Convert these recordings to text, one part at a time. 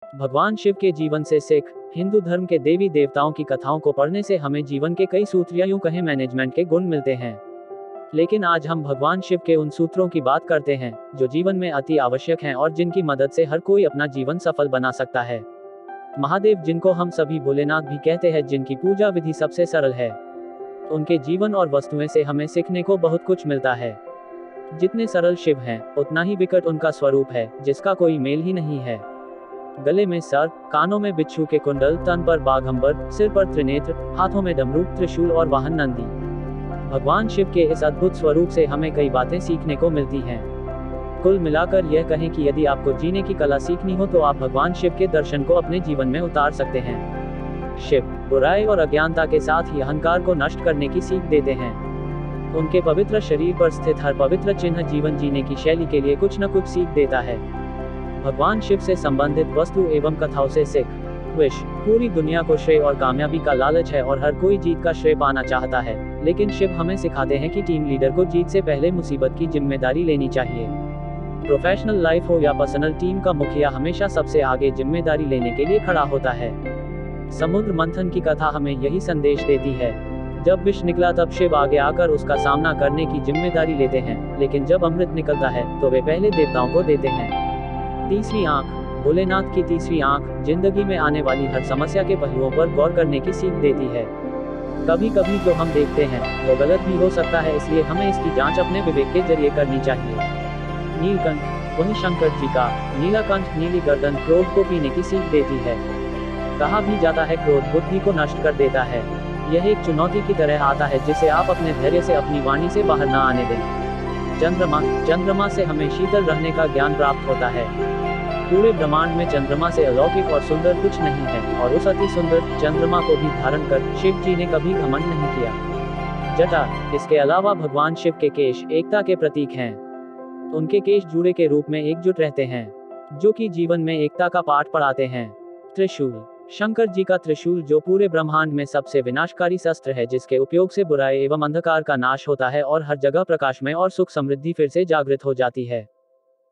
भगवान शिव के जीवन से सिख हिंदू धर्म के देवी देवताओं की कथाओं को पढ़ने से हमें जीवन के कई सूत्र या यूं कहें मैनेजमेंट के गुण मिलते हैं। लेकिन आज हम भगवान शिव के उन सूत्रों की बात करते हैं जो जीवन में अति आवश्यक हैं और जिनकी मदद से हर कोई अपना जीवन सफल बना सकता है। महादेव, जिनको हम सभी भोलेनाथ भी कहते हैं, जिनकी पूजा विधि सबसे सरल है, उनके जीवन और वस्तुएं से हमें सीखने को बहुत कुछ मिलता है। जितने सरल शिव हैं, उतना ही विकट उनका स्वरूप है, जिसका कोई मेल ही नहीं है। गले में सर्प, कानों में बिच्छू के कुंडल, तन पर बाघंबर, सिर पर त्रिनेत्र, हाथों में डमरू, त्रिशूल और वाहन नंदी। भगवान शिव के इस अद्भुत स्वरूप से हमें कई बातें सीखने को मिलती हैं। कुल मिलाकर यह कहें कि यदि आपको जीने की कला सीखनी हो तो आप भगवान शिव के दर्शन को अपने जीवन में उतार सकते हैं। शिव बुराई और अज्ञानता के साथ ही अहंकार को नष्ट करने की सीख देते हैं। उनके पवित्र शरीर पर स्थित हर पवित्र चिन्ह जीवन जीने की शैली के लिए कुछ न कुछ सीख देता है। भगवान शिव से संबंधित वस्तु एवं कथाओं से सिख विश पूरी दुनिया को श्रेय और कामयाबी का लालच है और हर कोई जीत का श्रेय पाना चाहता है, लेकिन शिव हमें सिखाते हैं कि टीम लीडर को जीत से पहले मुसीबत की जिम्मेदारी लेनी चाहिए। प्रोफेशनल लाइफ हो या पर्सनल, टीम का मुखिया हमेशा सबसे आगे जिम्मेदारी लेने के लिए खड़ा होता है। समुद्र मंथन की कथा हमें यही संदेश देती है। जब विष निकला तब शिव आगे आकर उसका सामना करने की जिम्मेदारी लेते हैं, लेकिन जब अमृत निकलता है तो वे पहले देवताओं को देते हैं। तीसरी आंख भोलेनाथ की तीसरी आंख जिंदगी में आने वाली हर समस्या के पहलुओं पर गौर करने की सीख देती है। कभी कभी जो हम देखते हैं वो गलत भी हो सकता है, इसलिए हमें इसकी जांच अपने विवेक के जरिए करनी चाहिए। नीलकंठ वही शंकर जी का नीलाकंठ, नीली गर्दन, क्रोध को पीने की सीख देती है। कहा भी जाता है क्रोध बुद्धि को नष्ट कर देता है। यह एक चुनौती की तरह आता है जिसे आप अपने धैर्य से अपनी वाणी से बाहर न आने दें। चंद्रमा से हमें शीतल रहने का ज्ञान प्राप्त होता है। पूरे ब्रह्मांड में चंद्रमा से अलौकिक और सुंदर कुछ नहीं है, और उस अति सुंदर चंद्रमा को भी धारण कर शिव जी ने कभी घमंड नहीं किया। जटा इसके अलावा भगवान शिव के केश एकता के प्रतीक हैं। उनके केश जूड़े के रूप में एकजुट रहते हैं, जो कि जीवन में एकता का पाठ पढ़ाते हैं। त्रिशूल शंकर जी का त्रिशूल, जो पूरे ब्रह्मांड में सबसे विनाशकारी शस्त्र है, जिसके उपयोग से बुराई एवं अंधकार का नाश होता है और हर जगह प्रकाशमय और सुख समृद्धि फिर से जागृत हो जाती है।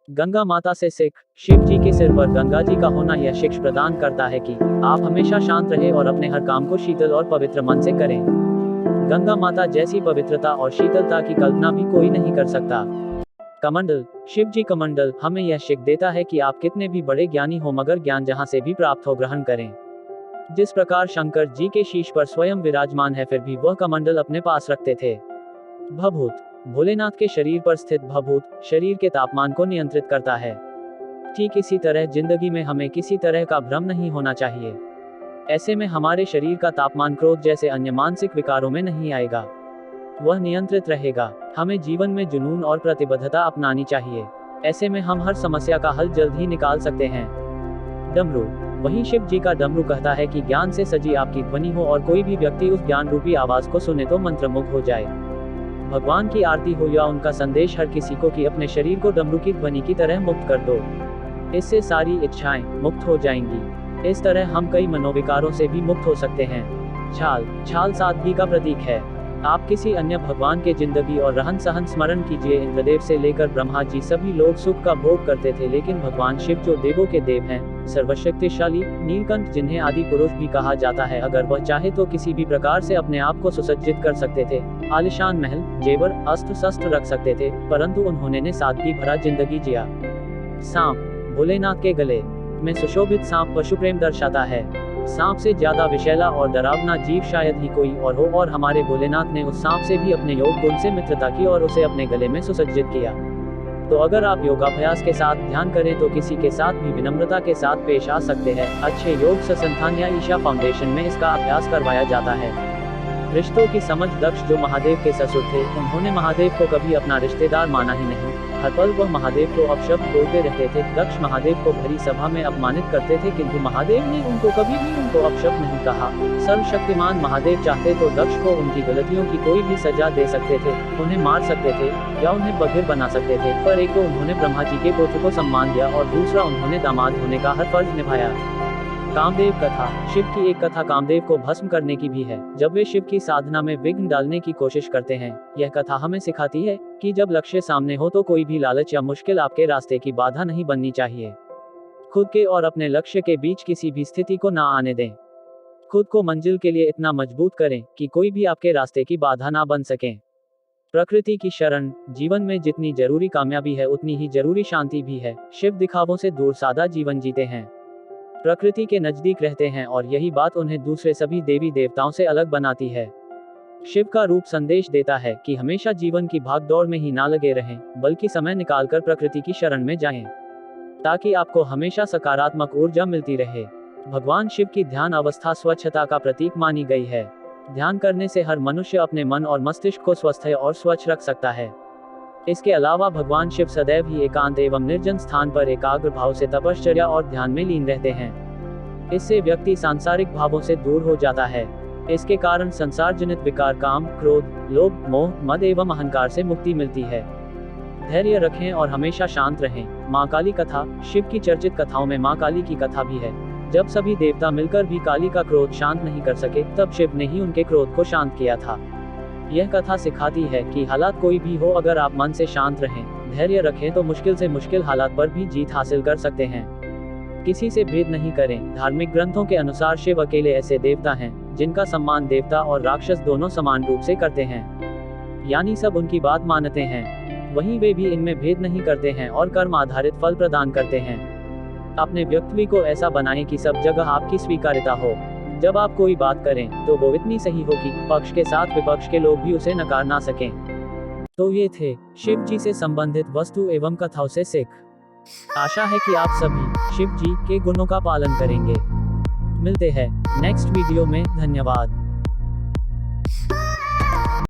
गंगा माता से सिख शिव जी के सिर पर गंगा जी का होना यह शिक्षा प्रदान करता है कि आप हमेशा शांत रहे और अपने हर काम को शीतल और पवित्र मन से करें। गंगा माता जैसी पवित्रता और शीतलता की कल्पना भी कोई नहीं कर सकता। कमंडल शिव जी कमंडल हमें यह शिक्षा देता है कि आप कितने भी बड़े ज्ञानी हो, मगर ज्ञान जहां से भी प्राप्त हो ग्रहण करें। जिस प्रकार शंकर जी के शीश पर स्वयं विराजमान है, फिर भी वह कमंडल अपने पास रखते थे। भभूत भोलेनाथ के शरीर पर स्थित भभूत शरीर के तापमान को नियंत्रित करता है। ठीक इसी तरह जिंदगी में हमें किसी तरह का भ्रम नहीं होना चाहिए। ऐसे में हमारे शरीर का तापमान क्रोध जैसे अन्य मानसिक विकारों में नहीं आएगा, वह नियंत्रित रहेगा। हमें जीवन में जुनून और प्रतिबद्धता अपनानी चाहिए। ऐसे में हम हर समस्या का हल जल्द ही निकाल सकते हैं। डमरू वहीं शिव जी का डमरू कहता है कि ज्ञान से सजी आपकी ध्वनि हो और कोई भी व्यक्ति उस ज्ञान रूपी आवाज को सुने तो मंत्रमुग्ध हो जाए। भगवान की आरती हो या उनका संदेश हर किसी को कि अपने शरीर को डमरू की ध्वनि की तरह मुक्त कर दो, इससे सारी इच्छाएं मुक्त हो जाएंगी। इस तरह हम कई मनोविकारों से भी मुक्त हो सकते हैं। छाल सादगी का प्रतीक है। आप किसी अन्य भगवान के जिंदगी और रहन सहन स्मरण कीजिए। इंद्रदेव से लेकर ब्रह्मा जी सभी लोग सुख का भोग करते थे, लेकिन भगवान शिव जो देवों के देव हैं, सर्वशक्तिशाली नीलकंठ जिन्हें आदि पुरुष भी कहा जाता है, अगर वह चाहे तो किसी भी प्रकार से अपने आप को सुसज्जित कर सकते थे। आलिशान महल, जेवर, अस्त्र शस्त्र रख सकते थे, परंतु उन्होंने सादगी भरा जिंदगी जिया। सांप भोलेनाथ के गले में सुशोभित सांप पशु प्रेम दर्शाता है। सांप से ज्यादा विषैला और डरावना जीव शायद ही कोई और हो, और हमारे भोलेनाथ ने उस सांप से भी अपने योग गुण से मित्रता की और उसे अपने गले में सुसज्जित किया। तो अगर आप योगाभ्यास के साथ ध्यान करें तो किसी के साथ भी विनम्रता के साथ पेश आ सकते हैं। अच्छे योग संस्थान या ईशा फाउंडेशन में इसका अभ्यास करवाया जाता है। रिश्तों की समझ दक्ष जो महादेव के ससुर थे, उन्होंने महादेव को कभी अपना रिश्तेदार माना ही नहीं। हर पल वह महादेव को अपशब्द बोलते रहते थे। दक्ष महादेव को भरी सभा में अपमानित करते थे, किंतु महादेव ने उनको कभी भी उनको अपशब्द नहीं कहा। सर्वशक्तिमान महादेव चाहते तो दक्ष को उनकी गलतियों की कोई भी सजा दे सकते थे, उन्हें मार सकते थे या उन्हें बधिर बना सकते थे, पर एक तो उन्होंने ब्रह्मा जी के पुत्र को सम्मान दिया और दूसरा उन्होंने दामाद होने का हर फर्ज निभाया। कामदेव कथा शिव की एक कथा कामदेव को भस्म करने की भी है, जब वे शिव की साधना में विघ्न डालने की कोशिश करते हैं। यह कथा हमें सिखाती है कि जब लक्ष्य सामने हो तो कोई भी लालच या मुश्किल आपके रास्ते की बाधा नहीं बननी चाहिए। खुद के और अपने लक्ष्य के बीच किसी भी स्थिति को ना आने दें। खुद को मंजिल के लिए इतना मजबूत करें कि कोई भी आपके रास्ते की बाधा ना बन सके। प्रकृति की शरण। जीवन में जितनी जरूरी कामयाबी है उतनी ही जरूरी शांति भी है। शिव दिखावों से दूर सादा जीवन जीते हैं, प्रकृति के नजदीक रहते हैं और यही बात उन्हें दूसरे सभी देवी देवताओं से अलग बनाती है। शिव का रूप संदेश देता है कि हमेशा जीवन की भागदौड़ में ही ना लगे रहें, बल्कि समय निकालकर प्रकृति की शरण में जाएं, ताकि आपको हमेशा सकारात्मक ऊर्जा मिलती रहे। भगवान शिव की ध्यान अवस्था स्वच्छता का प्रतीक मानी गई है। ध्यान करने से हर मनुष्य अपने मन और मस्तिष्क को स्वस्थ और स्वच्छ रख सकता है। इसके अलावा भगवान शिव सदैव ही एकांत एवं निर्जन स्थान पर एकाग्र भाव से तपश्चर्या और ध्यान में लीन रहते हैं। इससे व्यक्ति सांसारिक भावों से दूर हो जाता है। इसके कारण संसार जनित विकार काम, क्रोध, लोभ, मोह, मद एवं अहंकार से मुक्ति मिलती है। धैर्य रखें और हमेशा शांत रहें। माँ काली कथा। शिव की चर्चित कथाओं में माँ काली की कथा भी है। जब सभी देवता मिलकर भी काली का क्रोध शांत नहीं कर सके, तब शिव ने ही उनके क्रोध को शांत किया था। यह कथा सिखाती है कि हालात कोई भी हो, अगर आप मन से शांत रहें, धैर्य रखें तो मुश्किल से मुश्किल हालात पर भी जीत हासिल कर सकते हैं। किसी से भेद नहीं करें। धार्मिक ग्रंथों के अनुसार शिव अकेले ऐसे देवता हैं जिनका सम्मान देवता और राक्षस दोनों समान रूप से करते हैं, यानी सब उनकी बात मानते हैं। वहीं वे भी इनमें भेद नहीं करते हैं और कर्म आधारित फल प्रदान करते हैं। अपने व्यक्तित्व को ऐसा बनाएं कि सब जगह आपकी स्वीकार्यता हो। जब आप कोई बात करें तो वो इतनी सही हो कि पक्ष के साथ विपक्ष के लोग भी उसे नकार ना सकें। तो ये थे शिव जी से संबंधित वस्तु एवं कथाओं से सीख। आशा है कि आप सभी शिव जी के गुणों का पालन करेंगे। मिलते हैं नेक्स्ट वीडियो में। धन्यवाद।